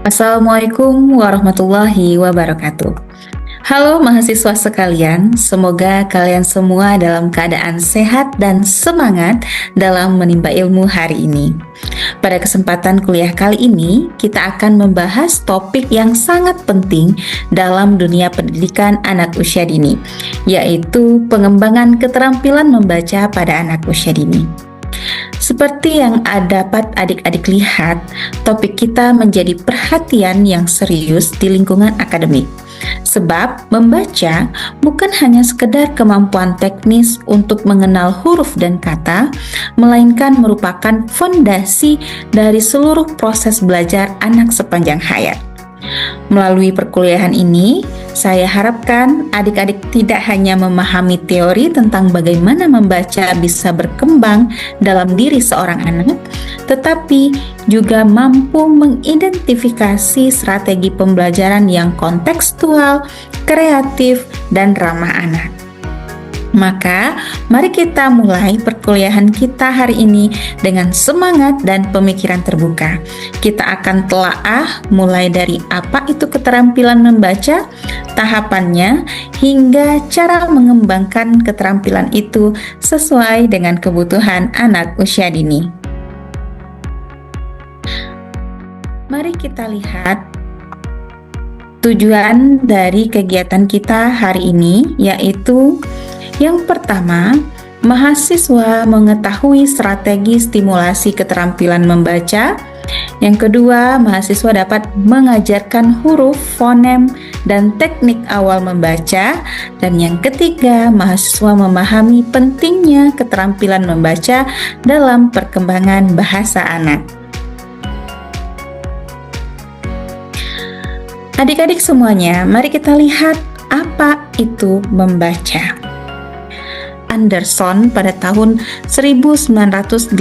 Assalamualaikum warahmatullahi wabarakatuh. Halo mahasiswa sekalian, semoga kalian semua dalam keadaan sehat dan semangat dalam menimba ilmu hari ini. Pada kesempatan kuliah kali ini, kita akan membahas topik yang sangat penting dalam dunia pendidikan anak usia dini, yaitu pengembangan keterampilan membaca pada anak usia dini. Seperti yang dapat adik-adik lihat, topik kita menjadi perhatian yang serius di lingkungan akademik. Sebab membaca bukan hanya sekedar kemampuan teknis untuk mengenal huruf dan kata, melainkan merupakan fondasi dari seluruh proses belajar anak sepanjang hayat. Melalui perkuliahan ini, saya harapkan adik-adik tidak hanya memahami teori tentang bagaimana membaca bisa berkembang dalam diri seorang anak, tetapi juga mampu mengidentifikasi strategi pembelajaran yang kontekstual, kreatif, dan ramah anak. Maka, mari kita mulai perkuliahan kita hari ini dengan semangat dan pemikiran terbuka. Kita akan telaah mulai dari apa itu keterampilan membaca, tahapannya, hingga cara mengembangkan keterampilan itu sesuai dengan kebutuhan anak usia dini. Mari kita lihat tujuan dari kegiatan kita hari ini, yaitu yang pertama, mahasiswa mengetahui strategi stimulasi keterampilan membaca. Yang kedua, mahasiswa dapat mengajarkan huruf, fonem, dan teknik awal membaca. Dan yang ketiga, mahasiswa memahami pentingnya keterampilan membaca dalam perkembangan bahasa anak. Adik-adik semuanya, mari kita lihat apa itu membaca. Anderson pada tahun 1985.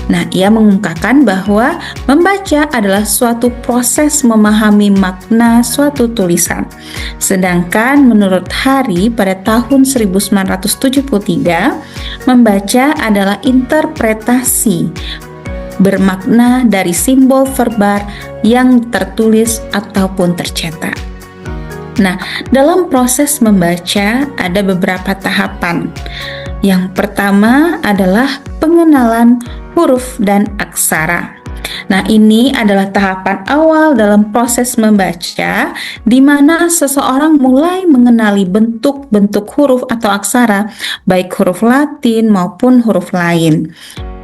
Nah, ia mengungkapkan bahwa membaca adalah suatu proses memahami makna suatu tulisan. Sedangkan menurut Hari pada tahun 1973, membaca adalah interpretasi bermakna dari simbol verbal yang tertulis ataupun tercetak. Nah, dalam proses membaca ada beberapa tahapan. Yang pertama adalah pengenalan huruf dan aksara. Nah, ini adalah tahapan awal dalam proses membaca, di mana seseorang mulai mengenali bentuk-bentuk huruf atau aksara, baik huruf Latin maupun huruf lain.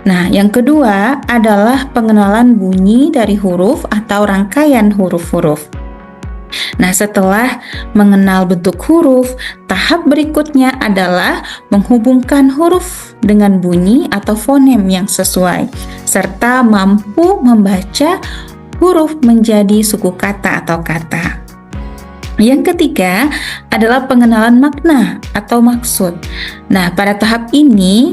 Nah, yang kedua adalah pengenalan bunyi dari huruf atau rangkaian huruf-huruf. Nah, setelah mengenal bentuk huruf, tahap berikutnya adalah menghubungkan huruf dengan bunyi atau fonem yang sesuai, serta mampu membaca huruf menjadi suku kata atau kata. Yang ketiga adalah pengenalan makna atau maksud. Nah, pada tahap ini,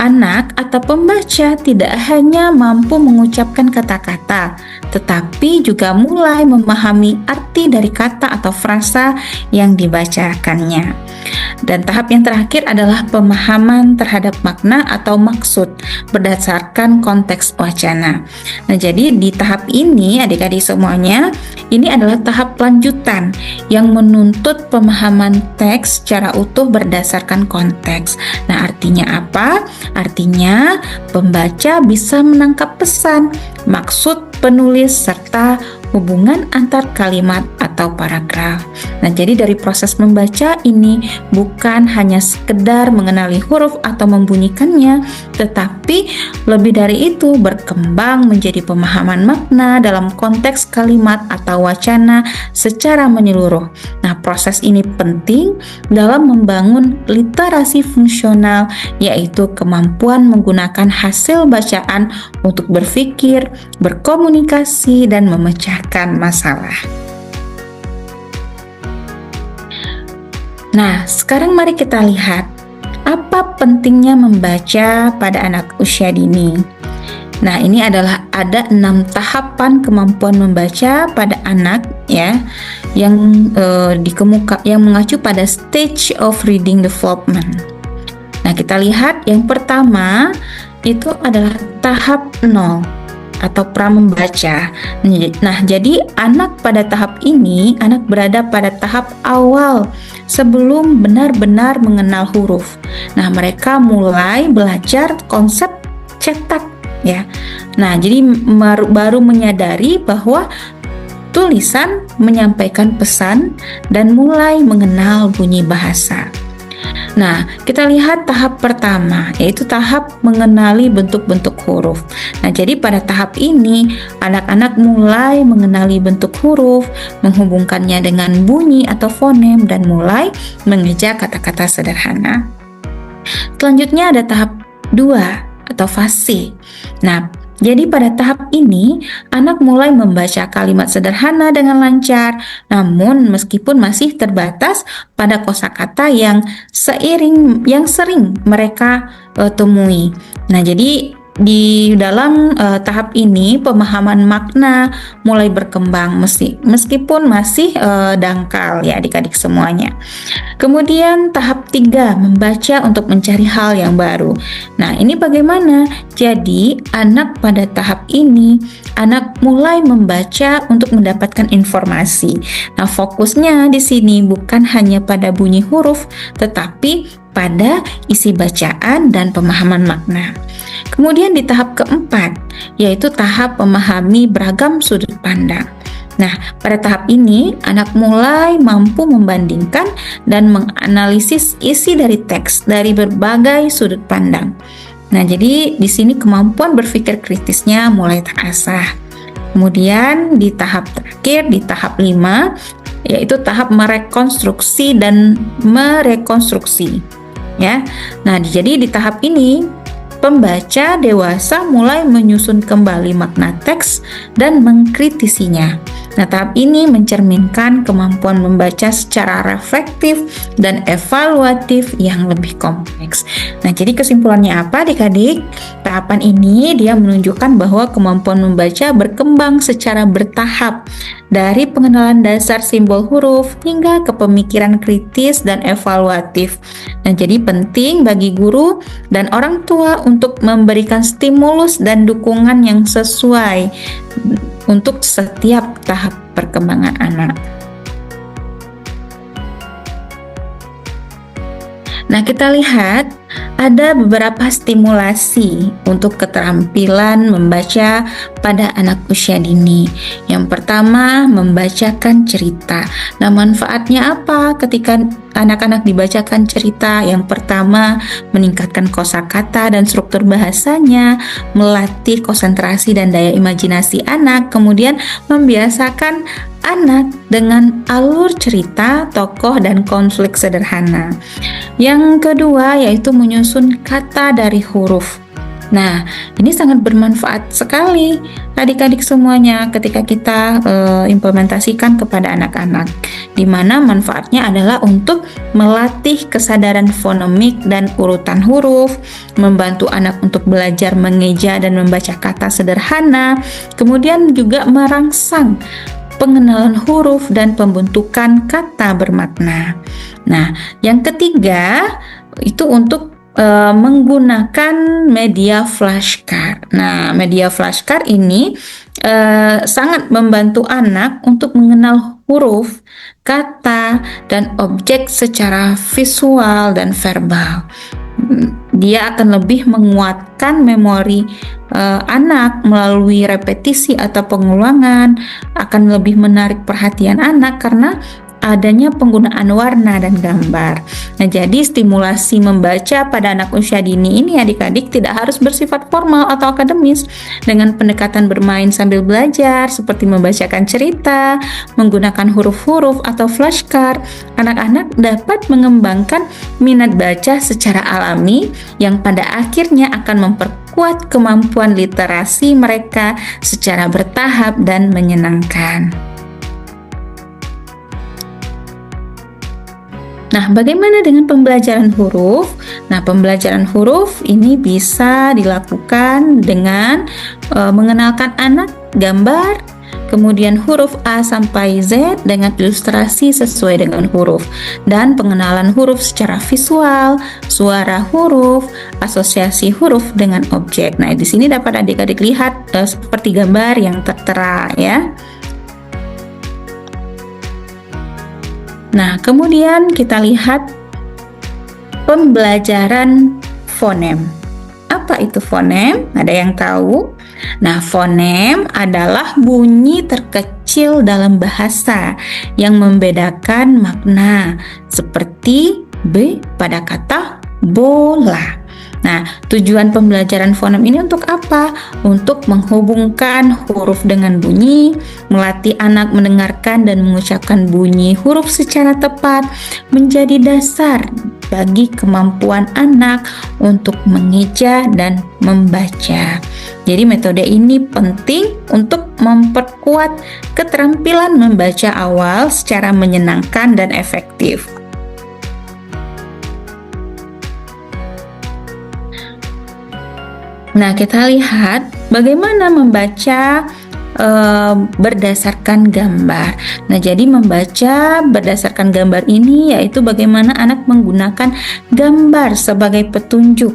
anak atau pembaca tidak hanya mampu mengucapkan kata-kata, tetapi juga mulai memahami arti dari kata atau frasa yang dibacakannya. Dan tahap yang terakhir adalah pemahaman terhadap makna atau maksud berdasarkan konteks wacana. Nah, jadi di tahap ini adik-adik semuanya, ini adalah tahap lanjutan yang menuntut pemahaman teks secara utuh berdasarkan konteks. Nah, artinya apa? Artinya pembaca bisa menangkap pesan, maksud penulis, serta hubungan antar kalimat atau paragraf. Nah, jadi dari proses membaca ini bukan hanya sekedar mengenali huruf atau membunyikannya, tetapi lebih dari itu berkembang menjadi pemahaman makna dalam konteks kalimat atau wacana secara menyeluruh. Nah, proses ini penting dalam membangun literasi fungsional, yaitu kemampuan menggunakan hasil bacaan untuk berpikir, berkomunikasi, dan memecahkan masalah. Nah, sekarang mari kita lihat apa pentingnya membaca pada anak usia dini. Nah, ini adalah ada 6 tahapan kemampuan membaca pada anak ya, yang yang mengacu pada stage of reading development. Nah, kita lihat yang pertama itu adalah tahap 0 atau pramembaca. Nah, jadi anak pada tahap ini, anak berada pada tahap awal sebelum benar-benar mengenal huruf. Nah, mereka mulai belajar konsep cetak ya. Nah, jadi baru menyadari bahwa tulisan menyampaikan pesan dan mulai mengenal bunyi bahasa. Nah, kita lihat tahap pertama, yaitu tahap mengenali bentuk-bentuk huruf. Nah, jadi pada tahap ini, anak-anak mulai mengenali bentuk huruf, menghubungkannya dengan bunyi atau fonem, dan mulai mengeja kata-kata sederhana. Selanjutnya ada tahap 2 atau fase. Nah, jadi pada tahap ini, anak mulai membaca kalimat sederhana dengan lancar, namun meskipun masih terbatas pada kosakata yang sering mereka temui. Nah, jadi di dalam tahap ini pemahaman makna mulai berkembang meskipun masih dangkal ya adik-adik semuanya. Kemudian tahap 3, membaca untuk mencari hal yang baru. Nah, ini bagaimana? Jadi anak pada tahap ini, anak mulai membaca untuk mendapatkan informasi. Nah, fokusnya di sini bukan hanya pada bunyi huruf, tetapi pada isi bacaan dan pemahaman makna. Kemudian di tahap keempat, yaitu tahap memahami beragam sudut pandang. Nah, pada tahap ini, anak mulai mampu membandingkan dan menganalisis isi dari teks dari berbagai sudut pandang. Nah, jadi di sini kemampuan berpikir kritisnya mulai terasah. Kemudian di tahap terakhir, di tahap 5, yaitu tahap merekonstruksi dan merekonstruksi. Ya. Nah, jadi di tahap ini pembaca dewasa mulai menyusun kembali makna teks dan mengkritisinya. Nah, tahap ini mencerminkan kemampuan membaca secara reflektif dan evaluatif yang lebih kompleks. Nah, jadi kesimpulannya apa adik-adik? Tahapan ini dia menunjukkan bahwa kemampuan membaca berkembang secara bertahap dari pengenalan dasar simbol huruf hingga ke pemikiran kritis dan evaluatif. Nah, jadi penting bagi guru dan orang tua untuk memberikan stimulus dan dukungan yang sesuai untuk setiap tahap perkembangan anak. Nah, kita lihat ada beberapa stimulasi untuk keterampilan membaca pada anak usia dini. Yang pertama, membacakan cerita. Nah, manfaatnya apa ketika anak-anak dibacakan cerita? Yang pertama, meningkatkan kosakata dan struktur bahasanya, melatih konsentrasi dan daya imajinasi anak, kemudian membiasakan anak dengan alur cerita, tokoh, dan konflik sederhana. Yang kedua yaitu menyusun kata dari huruf. Nah, ini sangat bermanfaat sekali adik-adik semuanya ketika kita implementasikan kepada anak-anak, di mana manfaatnya adalah untuk melatih kesadaran fonemik dan urutan huruf, membantu anak untuk belajar mengeja dan membaca kata sederhana, kemudian juga merangsang pengenalan huruf dan pembentukan kata bermakna. Nah, yang ketiga itu untuk menggunakan media flashcard. Nah, media flashcard ini sangat membantu anak untuk mengenal huruf, kata, dan objek secara visual dan verbal. Dia akan lebih menguatkan memori anak melalui repetisi atau pengulangan, akan lebih menarik perhatian anak karena adanya penggunaan warna dan gambar. Nah, jadi stimulasi membaca pada anak usia dini ini adik-adik tidak harus bersifat formal atau akademis. Dengan pendekatan bermain sambil belajar seperti membacakan cerita, menggunakan huruf-huruf atau flashcard, anak-anak dapat mengembangkan minat baca secara alami yang pada akhirnya akan memperkuat kemampuan literasi mereka secara bertahap dan menyenangkan. Nah, bagaimana dengan pembelajaran huruf? Nah, pembelajaran huruf ini bisa dilakukan dengan mengenalkan anak gambar, kemudian huruf A sampai Z dengan ilustrasi sesuai dengan huruf, dan pengenalan huruf secara visual, suara huruf, asosiasi huruf dengan objek. Nah, di sini dapat adik-adik lihat seperti gambar yang tertera ya. Nah, kemudian kita lihat pembelajaran fonem. Apa itu fonem? Ada yang tahu? Nah, fonem adalah bunyi terkecil dalam bahasa yang membedakan makna, seperti B pada kata bola. Nah, tujuan pembelajaran fonem ini untuk apa? Untuk menghubungkan huruf dengan bunyi, melatih anak mendengarkan dan mengucapkan bunyi huruf secara tepat, menjadi dasar bagi kemampuan anak untuk mengeja dan membaca. Jadi metode ini penting untuk memperkuat keterampilan membaca awal secara menyenangkan dan efektif. Nah, kita lihat bagaimana membaca berdasarkan gambar. Nah, jadi membaca berdasarkan gambar ini yaitu bagaimana anak menggunakan gambar sebagai petunjuk,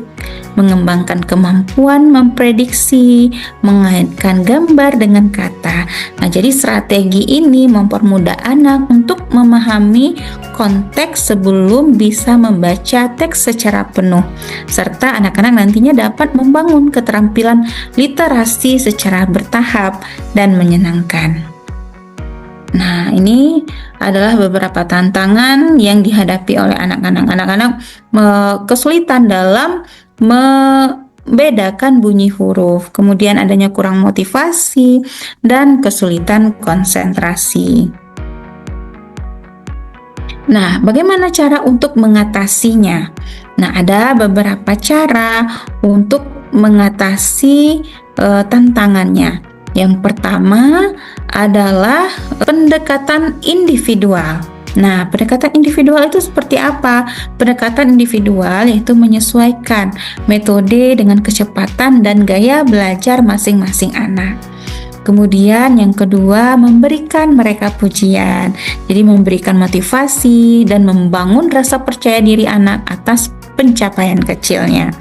mengembangkan kemampuan memprediksi, mengaitkan gambar dengan kata. Nah, jadi strategi ini mempermudah anak untuk memahami konteks sebelum bisa membaca teks secara penuh, serta anak-anak nantinya dapat membangun keterampilan literasi secara bertahap dan menyenangkan. Nah, ini adalah beberapa tantangan yang dihadapi oleh anak-anak. Anak-anak kesulitan dalam membedakan bunyi huruf, kemudian adanya kurang motivasi dan kesulitan konsentrasi. Nah, bagaimana cara untuk mengatasinya? Nah, ada beberapa cara untuk mengatasi tantangannya. Yang pertama adalah pendekatan individual. Nah, pendekatan individual itu seperti apa? Pendekatan individual yaitu menyesuaikan metode dengan kecepatan dan gaya belajar masing-masing anak. Kemudian yang kedua, memberikan mereka pujian. Jadi memberikan motivasi dan membangun rasa percaya diri anak atas pencapaian kecilnya.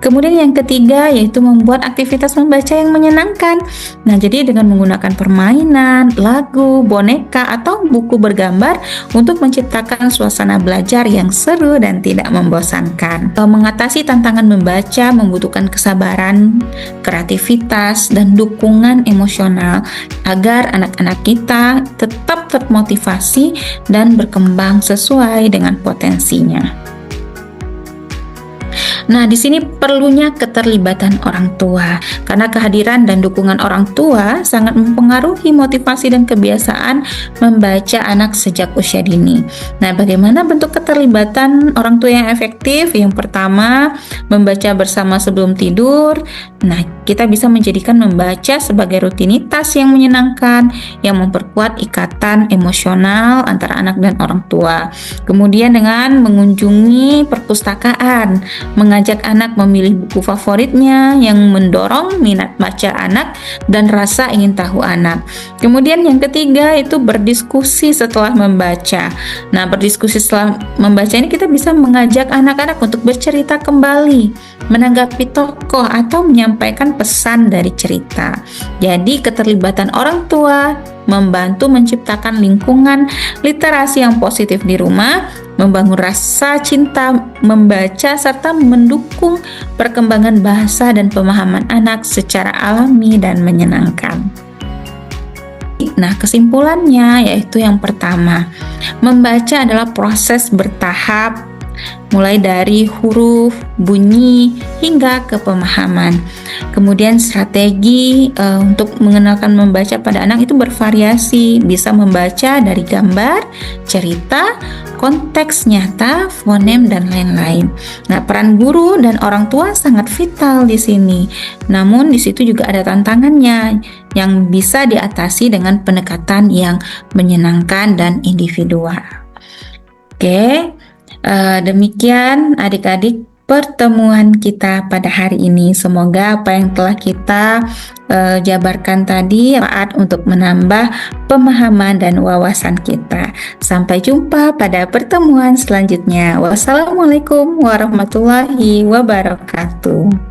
Kemudian yang ketiga yaitu membuat aktivitas membaca yang menyenangkan. Nah, jadi dengan menggunakan permainan, lagu, boneka, atau buku bergambar untuk menciptakan suasana belajar yang seru dan tidak membosankan. Mengatasi tantangan membaca membutuhkan kesabaran, kreativitas, dan dukungan emosional agar anak-anak kita tetap termotivasi dan berkembang sesuai dengan potensinya. Nah, di sini perlunya keterlibatan orang tua, karena kehadiran dan dukungan orang tua sangat mempengaruhi motivasi dan kebiasaan membaca anak sejak usia dini. Nah, bagaimana bentuk keterlibatan orang tua yang efektif? Yang pertama, membaca bersama sebelum tidur. Nah, kita bisa menjadikan membaca sebagai rutinitas yang menyenangkan, yang memperkuat ikatan emosional antara anak dan orang tua. Kemudian dengan mengunjungi perpustakaan, mengajak anak memilih buku favoritnya yang mendorong minat baca anak dan rasa ingin tahu anak. Kemudian yang ketiga itu berdiskusi setelah membaca. Nah, berdiskusi setelah membaca ini kita bisa mengajak anak-anak untuk bercerita kembali, menanggapi tokoh atau menyampaikan pesan dari cerita. Jadi keterlibatan orang tua membantu menciptakan lingkungan literasi yang positif di rumah, membangun rasa cinta membaca, serta mendukung perkembangan bahasa dan pemahaman anak secara alami dan menyenangkan. Nah, kesimpulannya yaitu yang pertama, membaca adalah proses bertahap, mulai dari huruf, bunyi, hingga ke pemahaman. Kemudian strategi untuk mengenalkan membaca pada anak itu bervariasi, bisa membaca dari gambar, cerita, konteks nyata, fonem, dan lain-lain. Nah, peran guru dan orang tua sangat vital di sini. Namun di situ juga ada tantangannya yang bisa diatasi dengan pendekatan yang menyenangkan dan individual. Oke. Demikian adik-adik pertemuan kita pada hari ini. Semoga apa yang telah kita jabarkan tadi bermanfaat untuk menambah pemahaman dan wawasan kita. Sampai jumpa pada pertemuan selanjutnya. Wassalamualaikum warahmatullahi wabarakatuh.